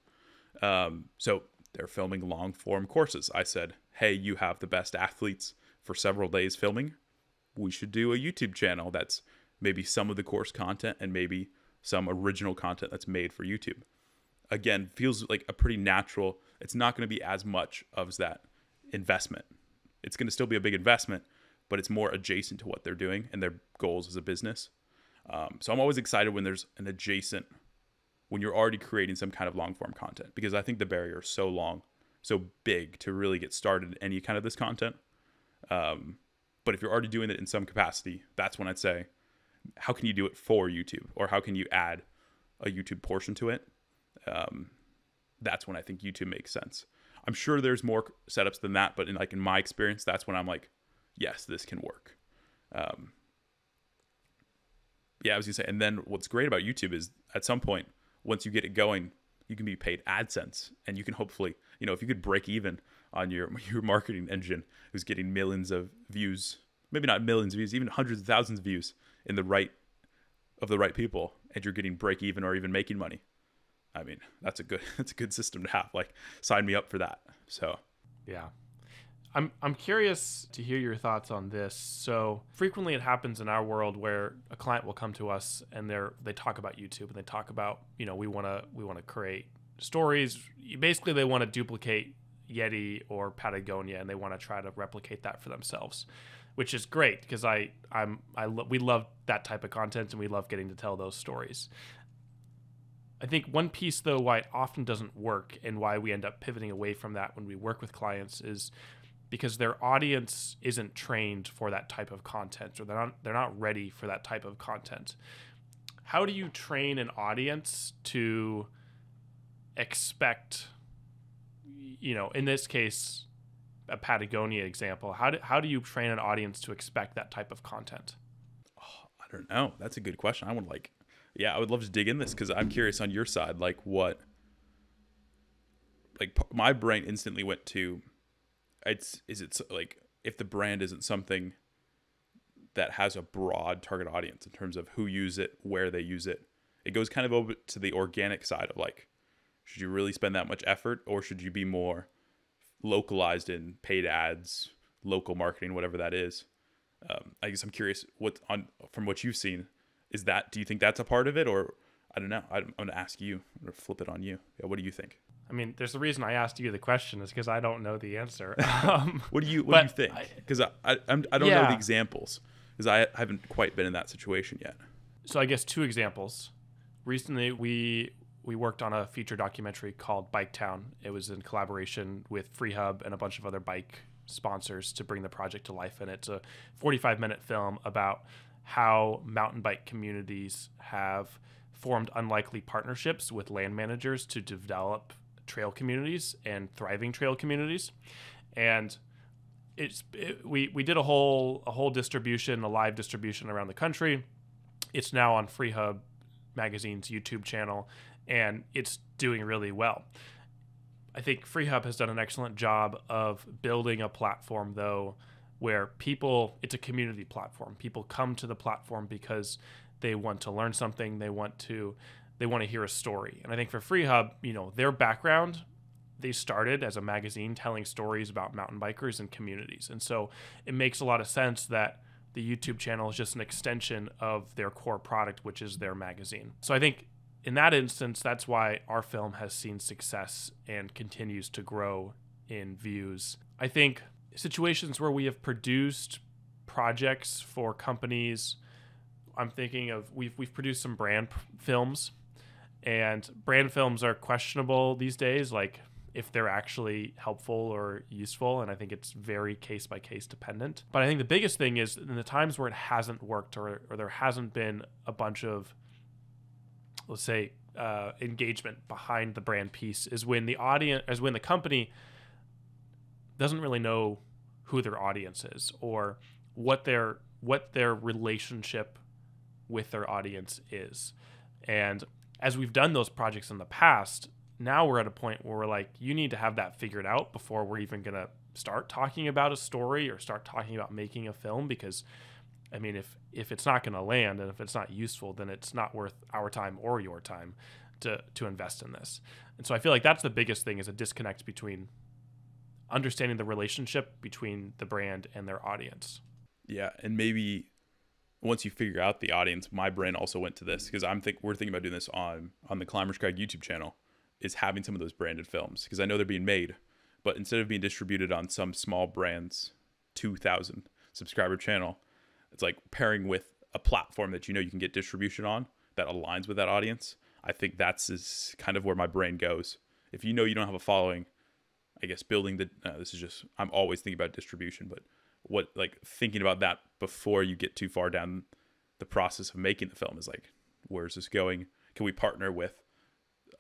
So they're filming long form courses. I said, hey, you have the best athletes for several days filming. We should do a YouTube channel that's maybe some of the course content and maybe some original content that's made for YouTube. Again, feels like a pretty natural, it's not going to be as much of that investment. It's going to still be a big investment, but it's more adjacent to what they're doing and their goals as a business. So I'm always excited when there's an adjacent, when you're already creating some kind of long form content, because I think the barrier is so long, so big to really get started in any kind of this content. But if you're already doing it in some capacity, that's when I'd say, how can you do it for YouTube, or how can you add a YouTube portion to it? That's when I think YouTube makes sense. I'm sure there's more setups than that, but in my experience, that's when I'm like, yes, this can work. Yeah, I was gonna say, and then what's great about YouTube is at some point, once you get it going, you can be paid AdSense, and you can hopefully, if you could break even on your marketing engine, who's getting millions of views, maybe not millions of views, even hundreds of thousands of views in the right people, and you're getting break even or even making money. I mean, that's a good system to have. Like, sign me up for that. So, yeah. I'm curious to hear your thoughts on this. So frequently it happens in our world where a client will come to us and they talk about YouTube, and they talk about, we want to create stories. Basically, they want to duplicate Yeti or Patagonia, and they want to try to replicate that for themselves, which is great because we love that type of content, and we love getting to tell those stories. I think one piece, though, why it often doesn't work and why we end up pivoting away from that when we work with clients is because their audience isn't trained for that type of content, or they're not ready for that type of content. How do you train an audience to expect, in this case, a Patagonia example, how do you train an audience to expect that type of content? Oh, I don't know. That's a good question. I would love to dig in this because I'm curious on your side, my brain instantly went to, if the brand isn't something that has a broad target audience in terms of who use it, where they use it, it goes kind of over to the organic side of should you really spend that much effort, or should you be more localized in paid ads, local marketing, whatever that is? I guess I'm curious from what you've seen, do you think that's a part of it, or I don't know? I'm going to ask you or flip it on you. Yeah, what do you think? I mean, there's a reason I asked you the question is because I don't know the answer. What do you think? Because I don't know the examples because I haven't quite been in that situation yet. So I guess 2 examples. Recently, we worked on a feature documentary called Bike Town. It was in collaboration with FreeHub and a bunch of other bike sponsors to bring the project to life. And it's a 45-minute film about how mountain bike communities have formed unlikely partnerships with land managers to develop trail communities and thriving trail communities. And we did a whole distribution, a live distribution around the country. It's now on FreeHub Magazine's YouTube channel, and it's doing really well. I think FreeHub has done an excellent job of building a platform, though, where it's a community platform. People come to the platform because they want to learn something. They want to hear a story. And I think for FreeHub, their background, they started as a magazine telling stories about mountain bikers and communities. And so it makes a lot of sense that the YouTube channel is just an extension of their core product, which is their magazine. So I think in that instance, that's why our film has seen success and continues to grow in views. I think situations where we have produced projects for companies, I'm thinking of we've produced some brand films, and brand films are questionable these days, like if they're actually helpful or useful, and I think it's very case by case dependent. But I think the biggest thing is in the times where it hasn't worked or there hasn't been a bunch of, let's say, engagement behind the brand piece is when the company doesn't really know who their audience is or what their relationship with their audience is. And as we've done those projects in the past, now we're at a point where we're like, you need to have that figured out before we're even going to start talking about a story or start talking about making a film. Because, I mean, if it's not going to land and if it's not useful, then it's not worth our time or your time to invest in this. And so I feel like that's the biggest thing, is a disconnect between understanding the relationship between the brand and their audience. Yeah, and maybe once you figure out the audience, my brain also went to this because we're thinking about doing this on the Climbers Crag YouTube channel, is having some of those branded films, because I know they're being made, but instead of being distributed on some small brand's 2,000 subscriber channel, it's like pairing with a platform that you can get distribution on that aligns with that audience. I think is kind of where my brain goes. If you don't have a following, I guess building I'm always thinking about distribution, but thinking about that before you get too far down the process of making the film is like, where's this going? Can we partner with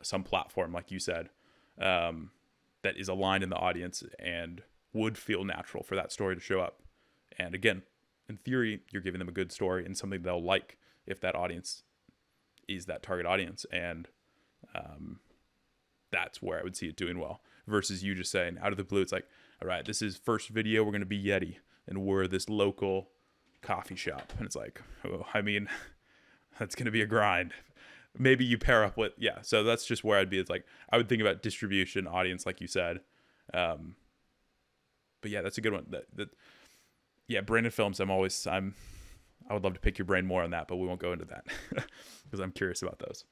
some platform, like you said, that is aligned in the audience and would feel natural for that story to show up? And again, in theory, you're giving them a good story and something they'll like if that audience is that target audience. And that's where I would see it doing well, versus you just saying out of the blue, it's like, all right, this is first video, we're going to be Yeti, and we're this local coffee shop. And it's like, oh, I mean, that's going to be a grind. Maybe you pair up with, so that's just where I'd be. It's like, I would think about distribution, audience, like you said. But yeah, that's a good one. Branded films, I would love to pick your brain more on that, but we won't go into that because I'm curious about those.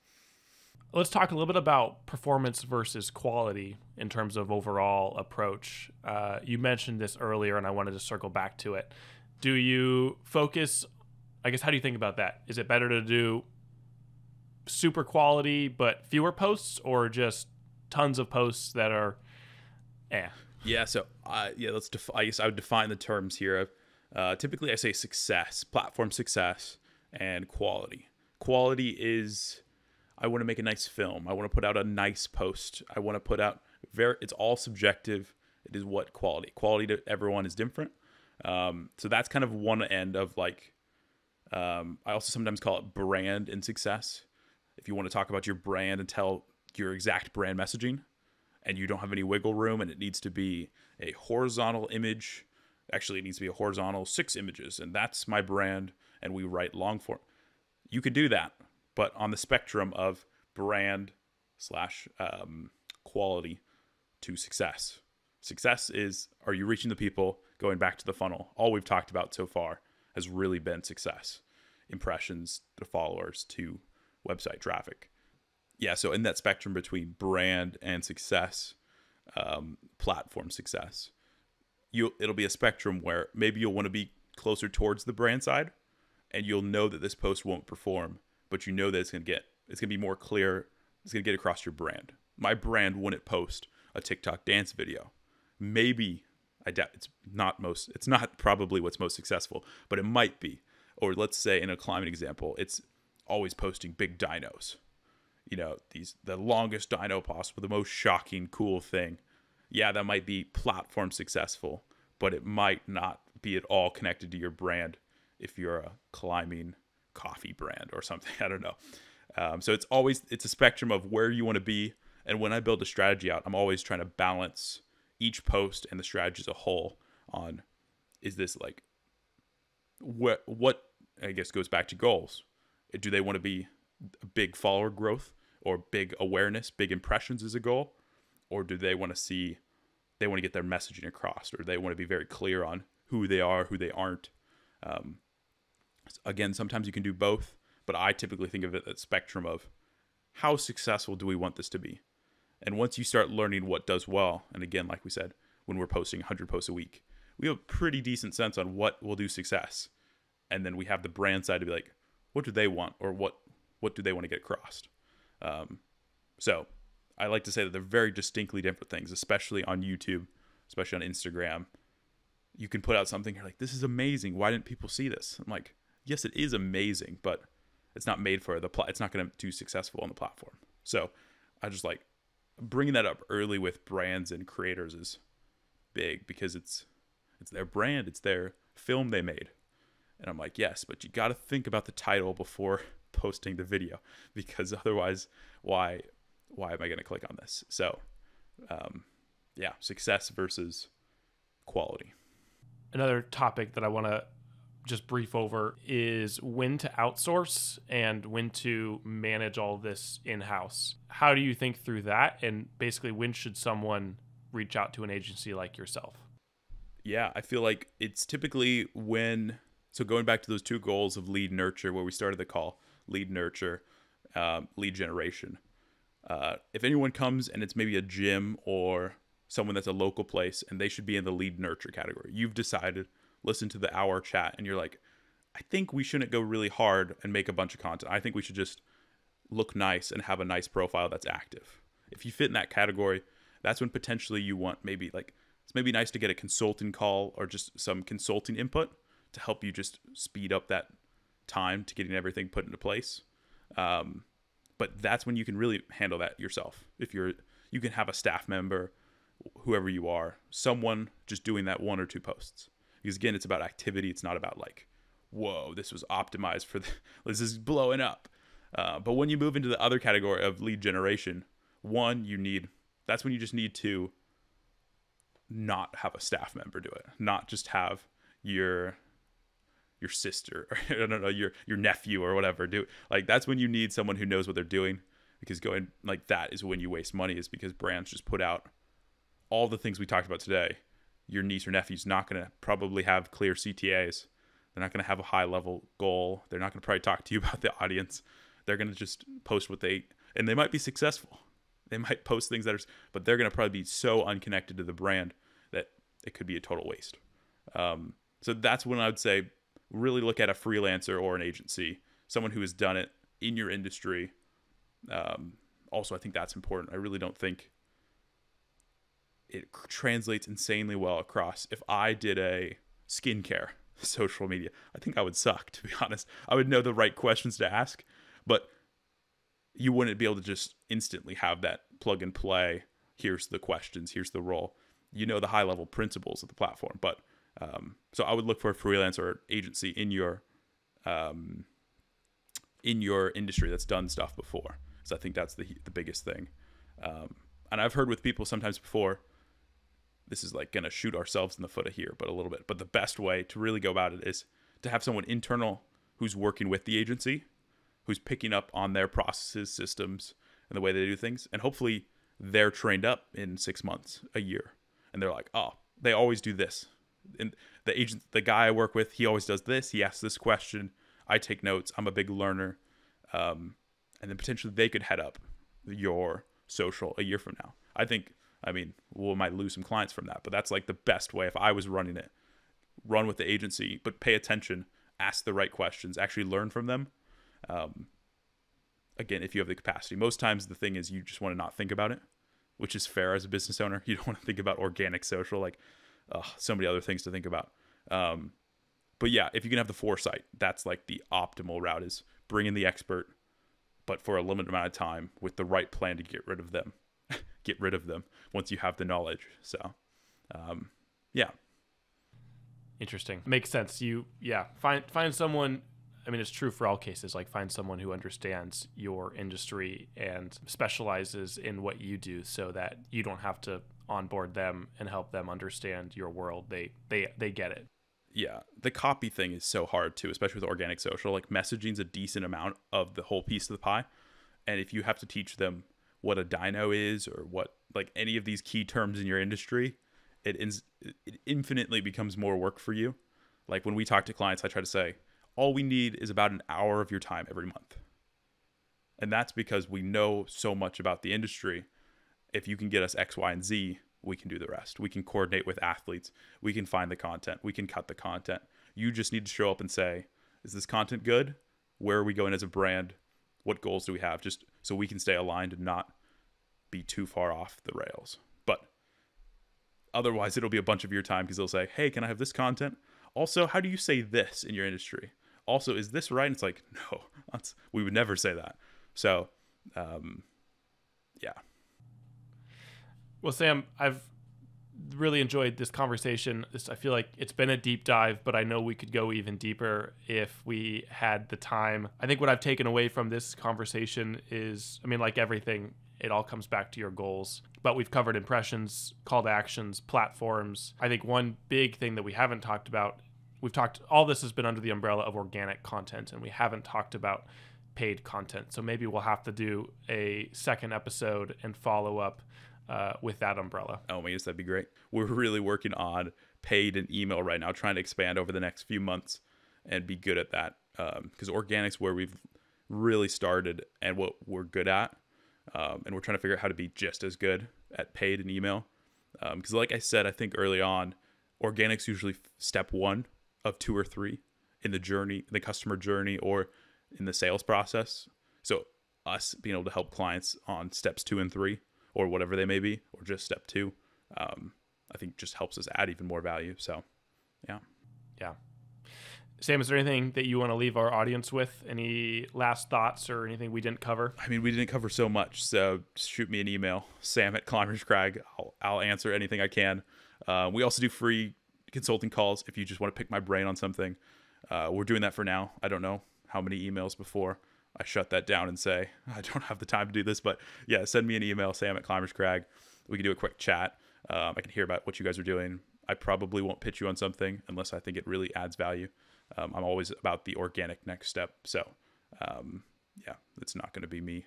Let's talk a little bit about performance versus quality in terms of overall approach. You mentioned this earlier, and I wanted to circle back to it. Do you focus, I guess, how do you think about that? Is it better to do super quality but fewer posts, or just tons of posts that are so I guess I would define the terms here. Typically I say success, platform success, and quality. Quality is, I want to make a nice film, I want to put out a nice post, I want to put out it's all subjective. It is what quality to everyone is different. So that's kind of one end of I also sometimes call it brand and success. If you want to talk about your brand and tell your exact brand messaging, and you don't have any wiggle room, and it needs to be a horizontal image, actually it needs to be a horizontal 6 images, and that's my brand, and we write long form, you could do that. But on the spectrum of brand / quality to success is, are you reaching the people? Going back to the funnel, all we've talked about so far has really been success. Impressions to followers to website traffic. Yeah, so in that spectrum between brand and success, platform success, it'll be a spectrum where maybe you'll want to be closer towards the brand side, and you'll know that this post won't perform, but you know that it's gonna be more clear. It's gonna get across your brand. My brand wouldn't post a TikTok dance video. Maybe I doubt it's not probably what's most successful, but it might be. Or let's say in a climate example, it's always posting big dynos. The longest dyno possible, the most shocking, cool thing. Yeah, that might be platform successful, but it might not be at all connected to your brand if you're a climbing coffee brand or something. I don't know. So it's a spectrum of where you want to be. And when I build a strategy out, I'm always trying to balance each post and the strategy as a whole on, is this like, what I guess goes back to goals. Do they want to be big follower growth or big awareness, big impressions as a goal? Or do they want to get their messaging across, or they want to be very clear on who they are, who they aren't? Again, sometimes you can do both, but I typically think of it as a spectrum of how successful do we want this to be? And once you start learning what does well, and again, like we said, when we're posting 100 posts a week, we have a pretty decent sense on what will do success. And then we have the brand side to be like, what do they want, or what do they want to get across? So I like to say that they're very distinctly different things, especially on YouTube, especially on Instagram. You can put out something, you're like, this is amazing. Why didn't people see this? I'm like, yes, it is amazing, but it's not made for it's not going to do successful on the platform. So I just like bringing that up early with brands and creators is big, because it's their brand, it's their film they made. And I'm like, yes, but you got to think about the title before posting the video, because otherwise, why am I going to click on this? So, success versus quality. Another topic that I want to just brief over is when to outsource and when to manage all this in-house. How do you think through that? And basically, when should someone reach out to an agency like yourself? Yeah, I feel like it's typically so going back to those two goals of lead nurture, where we started the call, lead nurture, lead generation. If anyone comes and it's maybe a gym or someone that's a local place, and they should be in the lead nurture category. You've decided, listen to the hour chat, and you're like, I think we shouldn't go really hard and make a bunch of content. I think we should just look nice and have a nice profile that's active. If you fit in that category, that's when potentially you want it's maybe nice to get a consulting call or just some consulting input to help you just speed up that time to getting everything put into place. But that's when you can really handle that yourself. If you can have a staff member, whoever you are, someone just doing that one or two posts. Because again, it's about activity. It's not about like, whoa, this was optimized for this is blowing up. But when you move into the other category of lead generation, that's when you just need to not have a staff member do it, not just have your sister, or I don't know, your nephew or whatever do it. Like, that's when you need someone who knows what they're doing, because going like that is when you waste money, is because brands just put out all the things we talked about today. Your niece or nephew's not going to probably have clear CTAs. They're not going to have a high level goal. They're not going to probably talk to you about the audience. They're going to just post and they might be successful. They might post things but they're going to probably be so unconnected to the brand that it could be a total waste. So that's when I would say, really look at a freelancer or an agency, someone who has done it in your industry. Also, I think that's important. I really don't think it translates insanely well across. If I did a skincare social media, I think I would suck, to be honest. I would know the right questions to ask, but you wouldn't be able to just instantly have that plug and play. Here's the questions, here's the role. You know the high level principles of the platform, but so I would look for a freelancer or agency in your industry that's done stuff before. So I think that's the biggest thing. And I've heard with people sometimes before, this is like going to shoot ourselves in the foot here, but a little bit. But the best way to really go about it is to have someone internal who's working with the agency, who's picking up on their processes, systems, and the way they do things. And hopefully they're trained up in 6 months, a year. And they're like, oh, they always do this. And the guy I work with, he always does this. He asks this question. I take notes. I'm a big learner. And then potentially they could head up your social a year from now. I mean, we might lose some clients from that, but that's like the best way. If I was running it, run with the agency, but pay attention, ask the right questions, actually learn from them. Again, if you have the capacity. Most times the thing is you just want to not think about it, which is fair as a business owner. You don't want to think about organic social, like so many other things to think about. But yeah, if you can have the foresight, that's like the optimal route, is bring in the expert, but for a limited amount of time with the right plan to get rid of them. Get rid of them once you have the knowledge. So, yeah. Interesting. Makes sense. Find someone. I mean, it's true for all cases. Like, find someone who understands your industry and specializes in what you do, so that you don't have to onboard them and help them understand your world. They get it. Yeah, the copy thing is so hard too, especially with organic social. Like, messaging's a decent amount of the whole piece of the pie, and if you have to teach them what a dyno is, or what, like, any of these key terms in your industry, it infinitely becomes more work for you. Like, when we talk to clients, I try to say, all we need is about an hour of your time every month. And that's because we know so much about the industry. If you can get us X, Y, and Z, we can do the rest. We can coordinate with athletes. We can find the content. We can cut the content. You just need to show up and say, is this content good? Where are we going as a brand? What goals do we have? Just so we can stay aligned and not be too far off the rails. But otherwise, it'll be a bunch of your time, because they'll say, hey, can I have this content? Also, how do you say this in your industry? Also, is this right? And it's like, no, we would never say that. So, yeah. Well, Sam, I've really enjoyed this conversation. I feel like it's been a deep dive, but I know we could go even deeper if we had the time. I think what I've taken away from this conversation is, I mean, like everything, it all comes back to your goals. But we've covered impressions, call to actions, platforms. I think one big thing that we haven't talked about, all this has been under the umbrella of organic content, and we haven't talked about paid content. So maybe we'll have to do a second episode and follow up with that umbrella. Oh my goodness, that'd be great. We're really working on paid and email right now, trying to expand over the next few months and be good at that. Because organic's where we've really started and what we're good at. And we're trying to figure out how to be just as good at paid and email. Because like I said, I think early on, organic's usually step 1 of 2 or 3 in the journey, the customer journey, or in the sales process. So us being able to help clients on steps 2 and 3, or whatever they may be, or just step 2, I think just helps us add even more value. So, yeah. Yeah. Sam, is there anything that you want to leave our audience with? Any last thoughts or anything we didn't cover? I mean, we didn't cover so much, so shoot me an email, sam@climberscrag. I'll answer anything I can. We also do free consulting calls if you just want to pick my brain on something. We're doing that for now. I don't know how many emails before I shut that down and say, I don't have the time to do this. But yeah, send me an email, sam@climberscrag. We can do a quick chat. I can hear about what you guys are doing. I probably won't pitch you on something unless I think it really adds value. I'm always about the organic next step. So, yeah, it's not going to be me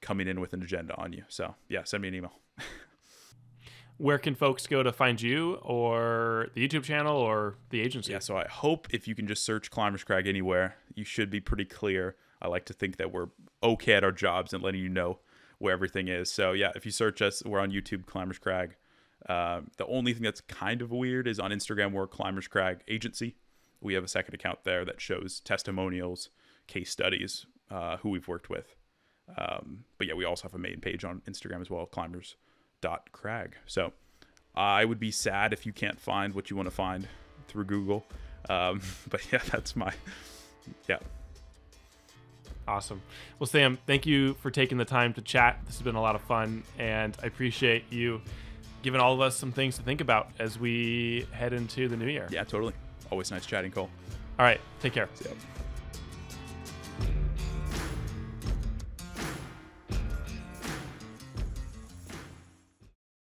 coming in with an agenda on you. So, yeah, send me an email. Where can folks go to find you, or the YouTube channel, or the agency? Yeah, so I hope if you can just search Climbers Crag anywhere, you should be pretty clear. I like to think that we're okay at our jobs and letting you know where everything is. So, yeah, if you search us, we're on YouTube, Climbers Crag. The only thing that's kind of weird is on Instagram, we're Climbers Crag Agency. We have a second account there that shows testimonials, case studies, who we've worked with. But yeah, we also have a main page on Instagram as well, climbers.crag. So I would be sad if you can't find what you want to find through Google. But yeah, that's yeah. Awesome. Well, Sam, thank you for taking the time to chat. This has been a lot of fun, and I appreciate you giving all of us some things to think about as we head into the new year. Yeah, totally. Always nice chatting, Cole. All right. Take care. See ya.